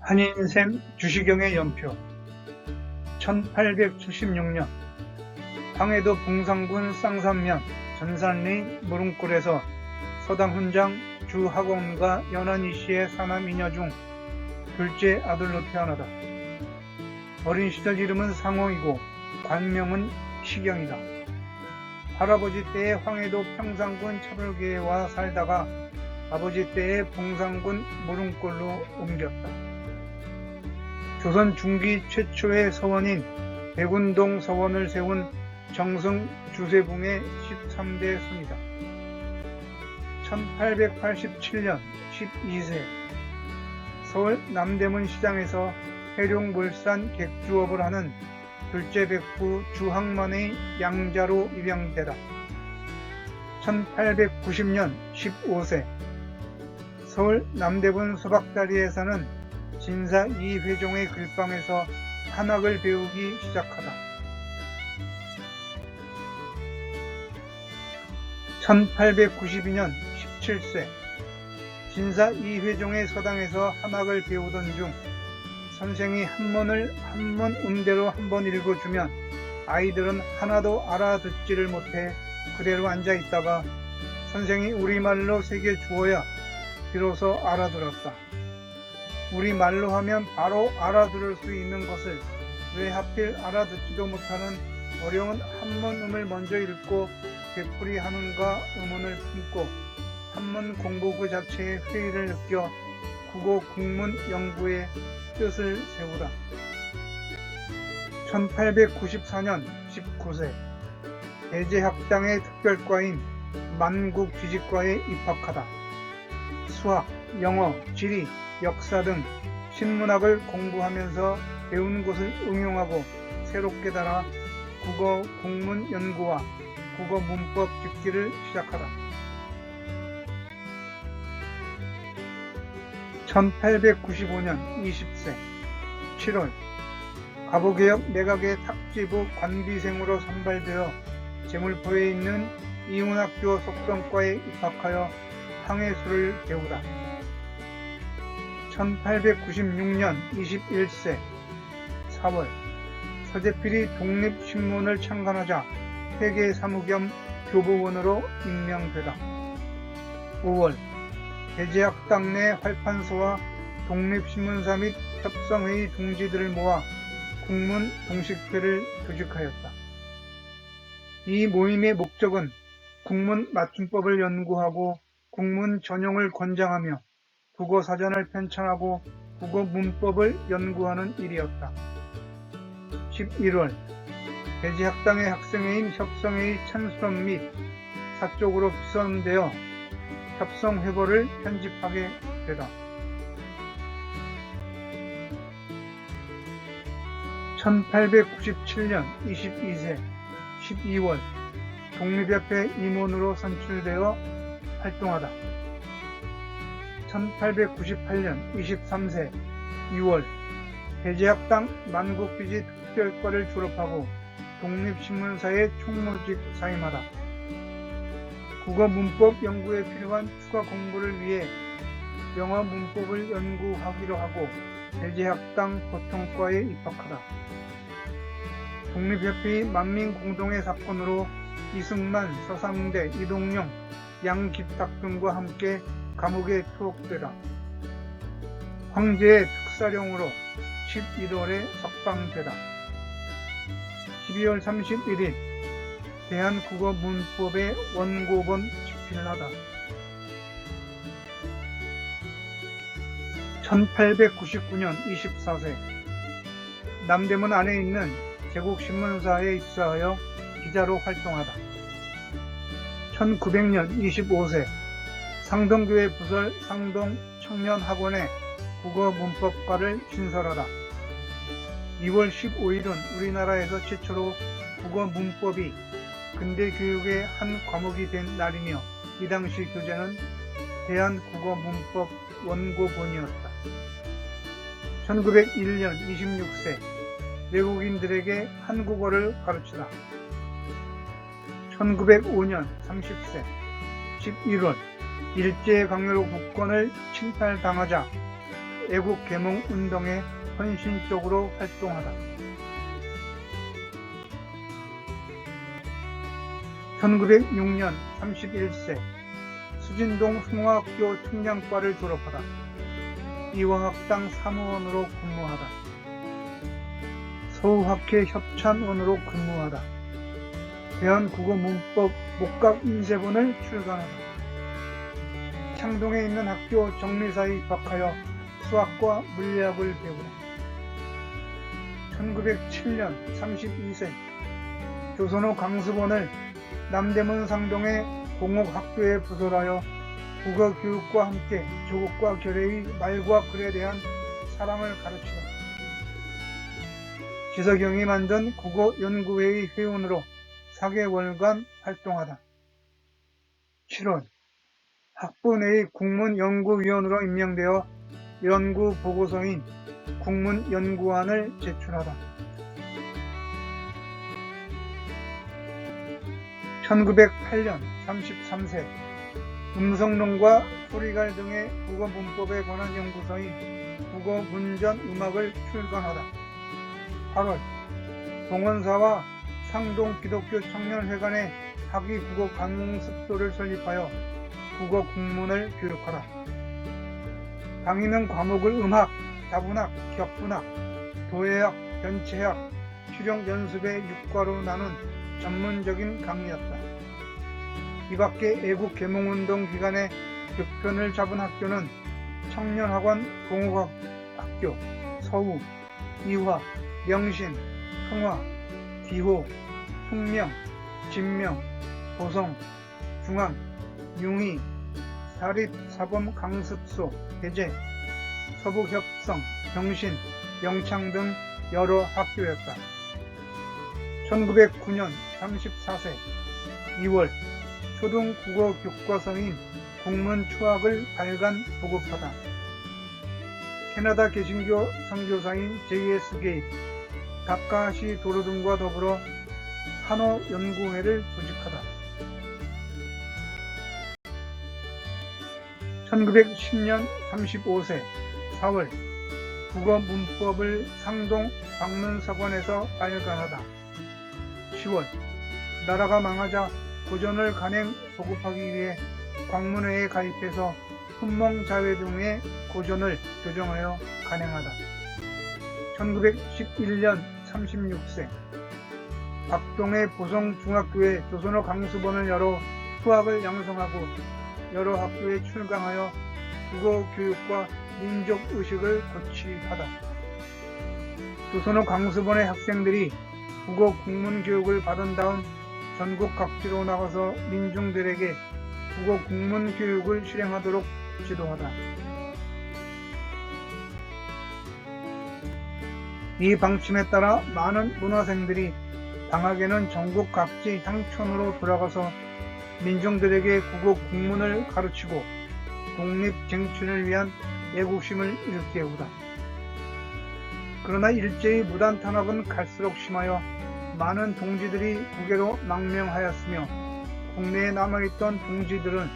한인샘 주시경의 연표 1876년 황해도 봉상군 쌍산면 전산리 무릉골에서 서당 훈장 주학원과 연한이 씨의 사남 이녀 중 둘째 아들로 태어나다. 어린 시절 이름은 상호이고 관명은 시경이다. 할아버지 때에 황해도 평상군 차별교에 와 살다가 아버지 때에 봉상군 무릉골로 옮겼다. 조선 중기 최초의 서원인 백운동 서원을 세운 정승 주세붕의 13대 손이다. 1887년 12세 서울 남대문 시장에서 해룡물산 객주업을 하는 둘째 백부 주항만의 양자로 입양되다. 1890년 15세 서울 남대문 소박다리에 사는 진사 이회종의 글방에서 한학을 배우기 시작하다. 1892년 17세 진사 이회종의 서당에서 한학을 배우던 중 선생이 한문을 한문 음대로 한번 읽어주면 아이들은 하나도 알아듣지를 못해 그대로 앉아있다가 선생이 우리말로 새겨주어야 비로소 알아들었다. 우리말로 하면 바로 알아들을 수 있는 것을 왜 하필 알아듣지도 못하는 어려운 한문음을 먼저 읽고 되풀이하는가 의문을 품고 한문 공부 그 자체의 회의를 느껴 국어 국문 연구에 뜻을 세우다. 1894년 19세 배제학당의 특별과인 만국지식과에 입학하다. 수학, 영어, 지리, 역사 등 신문학을 공부하면서 배운 것을 응용하고 새롭게 달아 국어 국문 연구와 국어 문법 듣기를 시작하다. 1895년 20세 7월 가보개혁 내각의 탁지부 관비생으로 선발되어 제물포에 있는 이훈학교 속성과에 입학하여 항해술을 배우다. 1896년 21세 4월 서재필이 독립신문을 창간하자 회계사무겸 교보원으로 임명되다. 5월 배제학당 내 활판소와 독립신문사 및 협성회의 동지들을 모아 국문 동식회를 조직하였다. 이 모임의 목적은 국문 맞춤법을 연구하고 국문 전용을 권장하며 국어사전을 편찬하고 국어 문법을 연구하는 일이었다. 11월 배제학당의 학생회인 협성회의 찬수론 및 사쪽으로 비선되어 협성회보를 편집하게 되다. 1897년 22세 12월 독립협회 임원으로 선출되어 활동하다. 1898년 23세 2월 배제학당 만국비지 특별과를 졸업하고 독립신문사의 총무직 사임하다. 국어 문법 연구에 필요한 추가 공부를 위해 영어 문법을 연구하기로 하고 배제학당 보통과에 입학하다. 독립협회의 만민공동의 사건으로 이승만, 서상대, 이동용, 양깃탁 등과 함께 감옥에 투옥되다. 황제의 특사령으로 11월에 석방되다. 12월 31일 대한국어문법의 원고본 집필을 하다. 1899년 24세 남대문 안에 있는 제국신문사에 입사하여 기자로 활동하다. 1900년 25세 상동교회 부설 상동 청년학원에 국어문법과를 신설하다. 2월 15일은 우리나라에서 최초로 국어문법이 근대교육의 한 과목이 된 날이며 이 당시 교재는 대한국어문법 원고본이었다. 1901년 26세 외국인들에게 한국어를 가르치다. 1905년 30세 11월 일제강요로 국권을 침탈당하자 애국 계몽 운동에 헌신적으로 활동하다. 1906년 31세 수진동 승화학교 청량과를 졸업하다. 이화학당 사무원으로 근무하다. 서울학회 협찬원으로 근무하다. 대한국어문법 목각 인쇄본을 출간하다. 창동에 있는 학교 정리사에 입학하여 수학과 물리학을 배우다. 1907년 32세 조선어 강습원을 남대문 상동의 공옥학교에 부설하여 국어교육과 함께 조국과 결의의 말과 글에 대한 사랑을 가르치다. 지석영이 만든 국어연구회의 회원으로 4개월간 활동하다. 7월 학부 내의 국문연구위원으로 임명되어 연구보고서인 국문연구안을 제출하다. 1908년 33세 음성론과 소리갈 등의 국어문법에 관한 연구서인 국어문전음악을 출간하다. 8월 동원사와 상동 기독교 청년회관의 학위 국어 강습소를 설립하여 국어 국문을 교육하다. 강의는 과목을 음악, 다문학, 격분학, 도예학, 변체학, 실용 연습의 6과로 나눈 전문적인 강의였다. 이밖에 애국 계몽운동 기간에 격편을 잡은 학교는 청년학원, 공업학교, 서우, 이화, 명신, 흥화, 기호, 흑명, 진명, 보성, 중앙, 융의, 사립사범강습소, 대제, 서북협성, 병신, 영창 등 여러 학교였다. 1909년 34세 2월 초등국어 교과서인 국문추학을 발간 보급하다. 캐나다 개신교 선교사인 J.S. 게이, 다카시 도로 등과 더불어 한어 연구회를 조직하다. 1910년 35세 4월 국어 문법을 상동 방문서관에서 발간하다. 10월 나라가 망하자 고전을 간행 보급하기 위해 광문회에 가입해서 훈몽자회 등의 고전을 교정하여 간행하다. 1911년 36세 박동의 보성중학교에 조선어 강습원을 열어 수학을 양성하고 여러 학교에 출강하여 국어교육과 민족의식을 고취하다. 조선어 강습원의 학생들이 국어 국문교육을 받은 다음 전국 각지로 나가서 민중들에게 국어 국문교육을 실행하도록 지도하다. 이 방침에 따라 많은 문화생들이 방학에는 전국 각지 향촌으로 돌아가서 민중들에게 국어 국문을 가르치고 독립 쟁취를 위한 애국심을 일깨우다. 그러나 일제의 무단 탄압은 갈수록 심하여 많은 동지들이 국외로 망명하였으며 국내에 남아있던 동지들은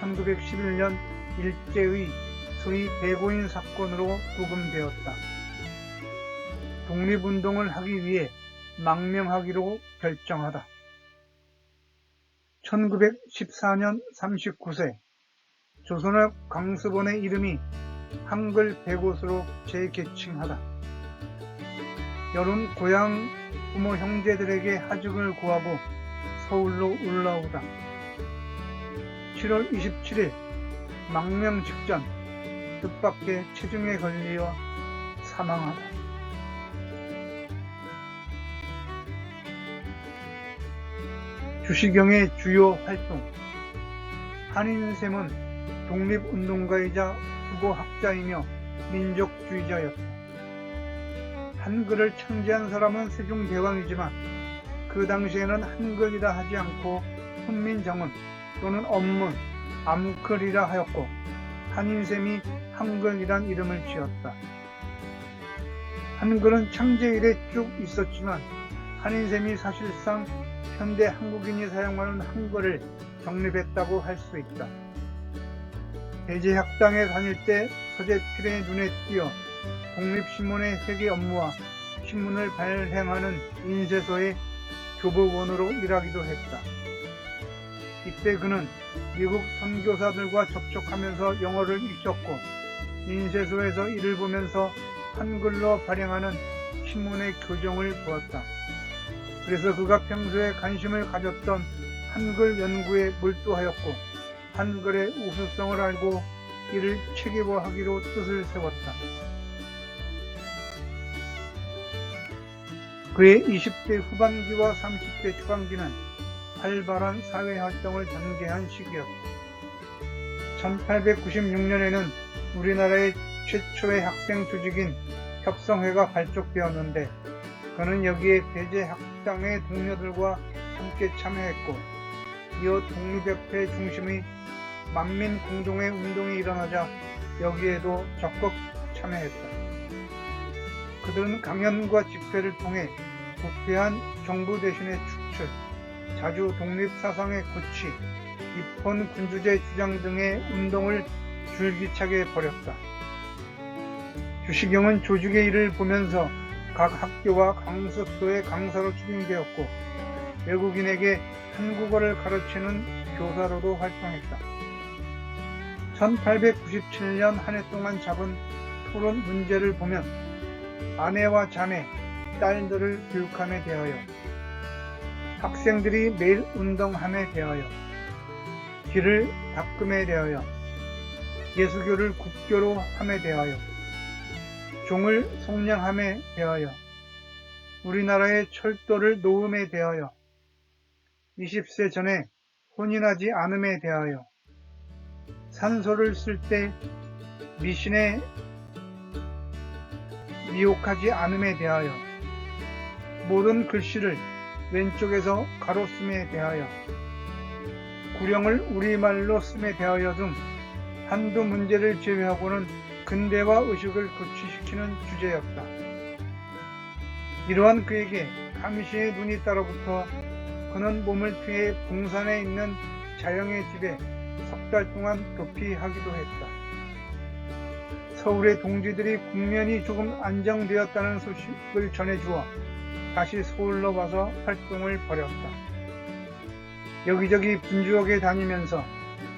1911년 일제의 소위 배고인 사건으로 구금되었다. 독립운동을 하기 위해 망명하기로 결정하다. 1914년 39세 조선어 강습원의 이름이 한글 100옷으로 재개칭하다. 여름 고향 부모 형제들에게 하직을 구하고 서울로 올라오다. 7월 27일 망명 직전 뜻밖의 체중에 걸려 사망하다. 주시경의 주요 활동. 한인샘은 독립운동가이자 국어학자이며 민족주의자였다. 한글을 창제한 사람은 세종대왕이지만 그 당시에는 한글이라 하지 않고 훈민정음 또는 언문, 암글이라 하였고 한인샘이 한글이란 이름을 지었다. 한글은 창제 이래 쭉 있었지만 한인샘이 사실상 현대 한국인이 사용하는 한글을 정립했다고 할 수 있다. 배제학당에 다닐 때 서재필의 눈에 띄어 독립신문의 회계 업무와 신문을 발행하는 인쇄소의 교보원으로 일하기도 했다. 이때 그는 미국 선교사들과 접촉하면서 영어를 익혔고 인쇄소에서 일을 보면서 한글로 발행하는 신문의 교정을 보았다. 그래서 그가 평소에 관심을 가졌던 한글 연구에 몰두하였고 한글의 우수성을 알고 이를 체계화하기로 뜻을 세웠다. 그의 20대 후반기와 30대 초반기는 활발한 사회활동을 전개한 시기였다. 1896년에는 우리나라의 최초의 학생 조직인 협성회가 발족되었는데 그는 여기에 배제학당의 동료들과 함께 참여했고 이어 독립협회 중심의 만민공동회 운동이 일어나자 여기에도 적극 참여했다. 그들은 강연과 집회를 통해 부패한 정부 대신의 축출, 자주 독립사상의 고취, 입헌 군주제 주장 등의 운동을 줄기차게 벌였다. 주시경은 조직의 일을 보면서 각 학교와 강습소의 강사로 추진되었고 외국인에게 한국어를 가르치는 교사로도 활동했다. 1897년 한 해 동안 잡은 토론 문제를 보면 아내와 자매, 딸들을 교육함에 대하여, 학생들이 매일 운동함에 대하여, 길을 닦음에 대하여, 예수교를 국교로 함에 대하여, 종을 속량함에 대하여, 우리나라의 철도를 놓음에 대하여, 20세 전에 혼인하지 않음에 대하여, 산소를 쓸 때 미신에 미혹하지 않음에 대하여, 모든 글씨를 왼쪽에서 가로 씀에 대하여, 구령을 우리말로 씀에 대하여 등 한두 문제를 제외하고는 근대화 의식을 고취시키는 주제였다. 이러한 그에게 감시의 눈이 따라붙어 그는 몸을 피해 봉산에 있는 자영의 집에 석 달 동안 도피하기도 했다. 서울의 동지들이 국면이 조금 안정되었다는 소식을 전해주어 다시 서울로 와서 활동을 벌였다. 여기저기 분주하게 다니면서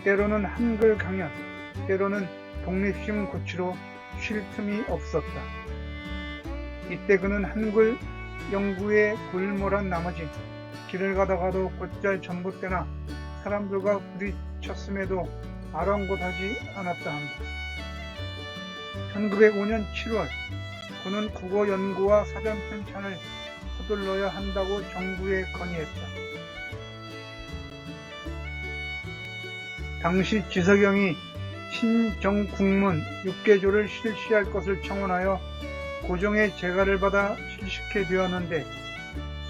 때로는 한글 강연, 때로는 독립심 고치로 쉴 틈이 없었다. 이때 그는 한글 연구에 골몰한 나머지 길을 가다가도 곧잘 전봇대나 사람들과 부딪혔음에도 아랑곳하지 않았다 한다. 1905년 7월 그는 국어 연구와 사전 편찬을 서둘러야 한다고 정부에 건의했다. 당시 지석영이 신정국문 6개조를 실시할 것을 청원하여 고종의 재가를 받아 실시게 되었는데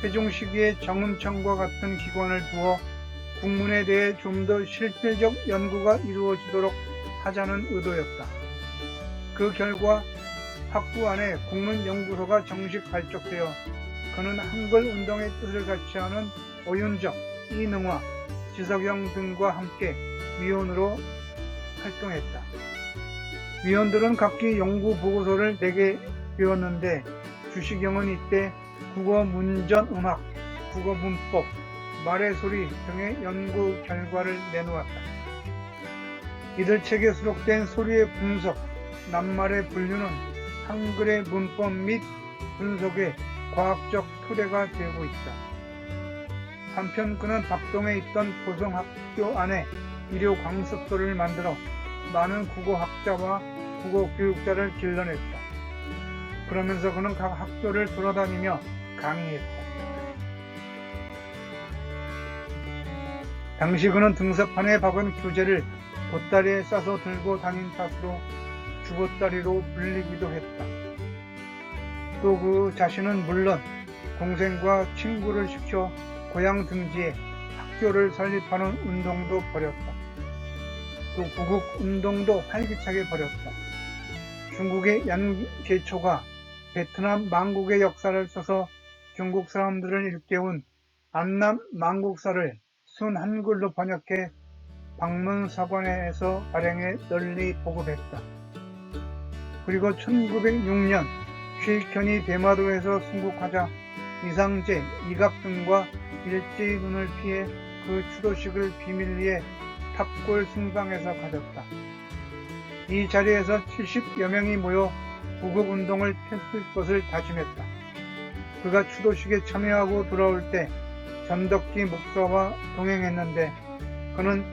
세종시기에 정은청과 같은 기관을 두어 국문에 대해 좀 더 실질적 연구가 이루어지도록 하자는 의도였다. 그 결과 학부 안에 국문연구소가 정식 발족되어 그는 한글 운동의 뜻을 같이 하는 오윤정, 이능화, 지석영 등과 함께 위원으로 활동했다. 위원들은 각기 연구 보고서를 내게 배웠는데 주시경은 이때 국어 문전 음악, 국어 문법, 말의 소리 등의 연구 결과를 내놓았다. 이들 책에 수록된 소리의 분석, 낱말의 분류는 한글의 문법 및 분석의 과학적 토대가 되고 있다. 한편 그는 박동에 있던 고성학교 안에 일요 강습소를 만들어 많은 국어학자와 국어교육자를 길러냈다. 그러면서 그는 각 학교를 돌아다니며 강의했다. 당시 그는 등서판에 박은 교재를 보따리에 싸서 들고 다닌 탓으로 주보따리로 불리기도 했다. 또 그 자신은 물론 동생과 친구를 시켜 고향 등지에 학교를 설립하는 운동도 벌였다. 또 구국운동도 활기차게 벌였다. 중국의 양계초가 베트남 만국의 역사를 써서 중국 사람들을 일깨운 안남 만국사를 순한글로 번역해 방문사관에서 발행해 널리 보급했다. 그리고 1906년 쉴견이 대마도에서 순국하자 이상제, 이갑 등과 일제히 눈을 피해 그 추도식을 비밀리에 탑골 승방에서 가졌다. 이 자리에서 70여 명이 모여 구국운동을 펼칠 것을 다짐했다. 그가 추도식에 참여하고 돌아올 때 전덕기 목사와 동행했는데 그는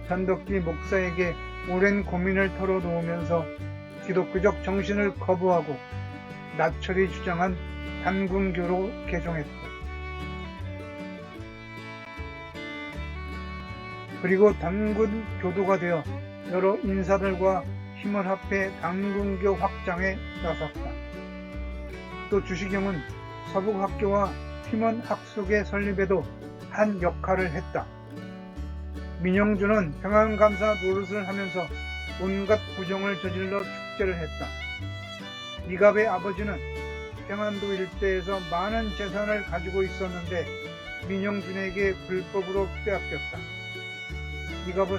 전덕기 목사에게 오랜 고민을 털어놓으면서 기독교적 정신을 거부하고 나철이 주장한 단군교로 개종했다. 그리고 단군교도가 되어 여러 인사들과 힘을 합해 단군교 확장에 나섰다. 또 주시경은 서북학교와 팀원학속의 설립에도 한 역할을 했다. 민영주는 평안감사 노릇을 하면서 온갖 부정을 저질러 축제를 했다. 이갑의 아버지는 평안도 일대에서 많은 재산을 가지고 있었는데 민영준에게 불법으로 빼앗겼다. 이갑은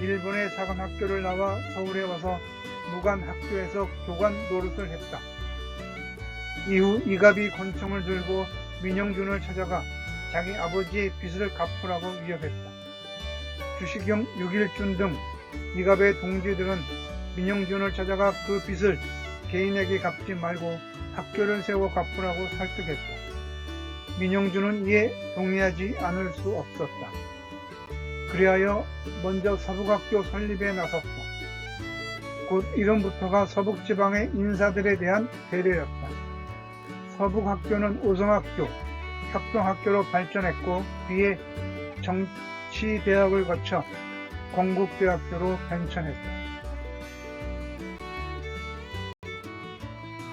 일본의 사관학교를 나와 서울에 와서 무관학교에서 교관 노릇을 했다. 이후 이갑이 권총을 들고 민영준을 찾아가 자기 아버지의 빚을 갚으라고 위협했다. 주시경, 육일준 등 이갑의 동지들은 민영준을 찾아가 그 빚을 개인에게 갚지 말고 학교를 세워 갚으라고 설득했다. 민영준은 이에 동의하지 않을 수 없었다. 그리하여 먼저 서북학교 설립에 나섰고 곧 이름부터가 서북지방의 인사들에 대한 배려였다. 서북학교는 오성학교, 협동학교로 발전했고 뒤에 정치대학을 거쳐 건국대학교로 변천했다.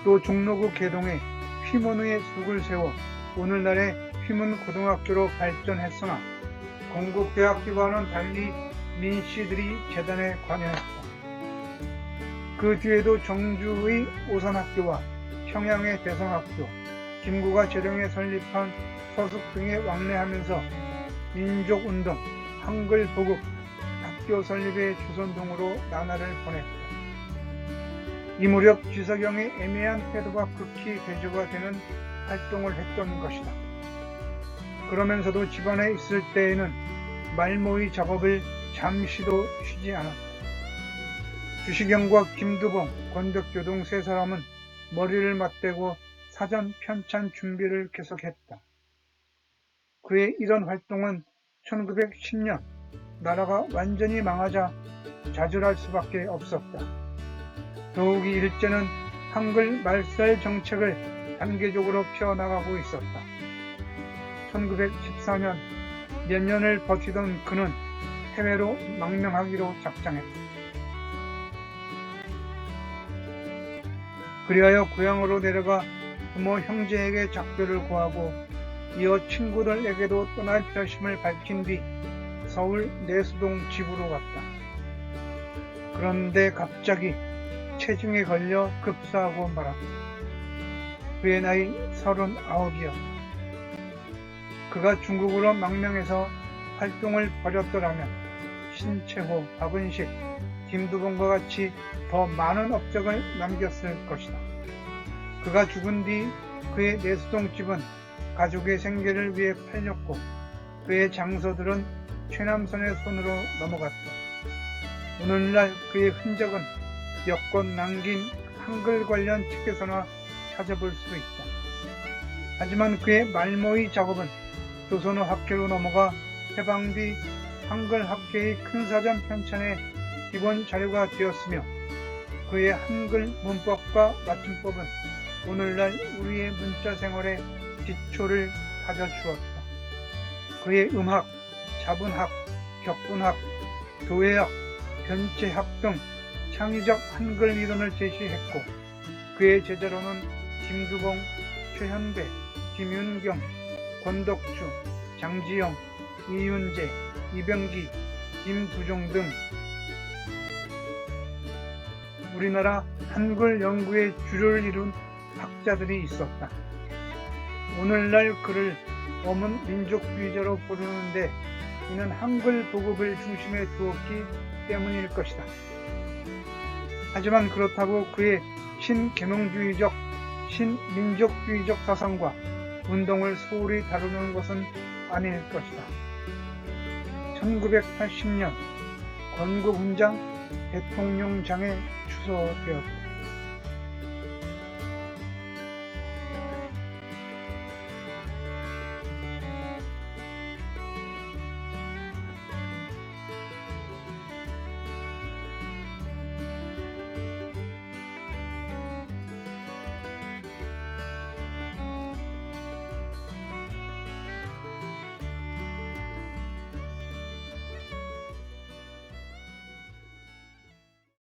또 종로구 개동에 휘문의 숲을 세워 오늘날의 휘문고등학교로 발전했으나 건국대학교와는 달리 민씨들이 재단에 관여했다. 그 뒤에도 정주의 오산학교와 평양의 대성학교, 김구가 재령에 설립한 서숙 등에 왕래하면서 민족운동, 한글 보급, 학교 설립의 주선동으로 나날을 보냈다. 이 무렵 지석영의 애매한 태도가 극히 대조가 되는 활동을 했던 것이다. 그러면서도 집안에 있을 때에는 말모의 작업을 잠시도 쉬지 않았다. 주시경과 김두봉, 권덕교 등 세 사람은 머리를 맞대고 사전 편찬 준비를 계속했다. 그의 이런 활동은 1910년 나라가 완전히 망하자 좌절할 수밖에 없었다. 더욱이 일제는 한글 말살 정책을 단계적으로 펴나가고 있었다. 1914년 몇 년을 버티던 그는 해외로 망명하기로 작정했다. 그리하여 고향으로 내려가 부모 형제에게 작별을 구하고 이어 친구들에게도 떠날 결심을 밝힌 뒤 서울 내수동 집으로 갔다. 그런데 갑자기 체중에 걸려 급사하고 말았다. 그의 나이 39이었다. 그가 중국으로 망명해서 활동을 벌였더라면 신채호, 박은식, 김두봉과 같이 더 많은 업적을 남겼을 것이다. 그가 죽은 뒤 그의 내수동 집은 가족의 생계를 위해 팔렸고 그의 장서들은 최남선의 손으로 넘어갔다. 오늘날 그의 흔적은 여권 남긴 한글 관련 책에서나 찾아볼 수 있다. 하지만 그의 말모의 작업은 조선어 학계로 넘어가 해방 뒤 한글 학계의 큰 사전 편찬의 기본 자료가 되었으며 그의 한글 문법과 맞춤법은 오늘날 우리의 문자 생활의 기초를 다져주었다. 그의 음학, 자문학, 격분학, 도예학, 변체학 등 창의적 한글 이론을 제시했고 그의 제자로는 김두봉, 최현배, 김윤경, 권덕주, 장지영, 이윤재, 이병기, 김두종 등 우리나라 한글 연구의 주를 이룬 학자들이 있었다. 오늘날 그를 어문 민족주의자로 부르는데 이는 한글 보급을 중심에 두었기 때문일 것이다. 하지만 그렇다고 그의 신계몽주의적, 신민족주의적 사상과 운동을 소홀히 다루는 것은 아닐 것이다. 1980년 건국훈장 대통령장에 추서되었다.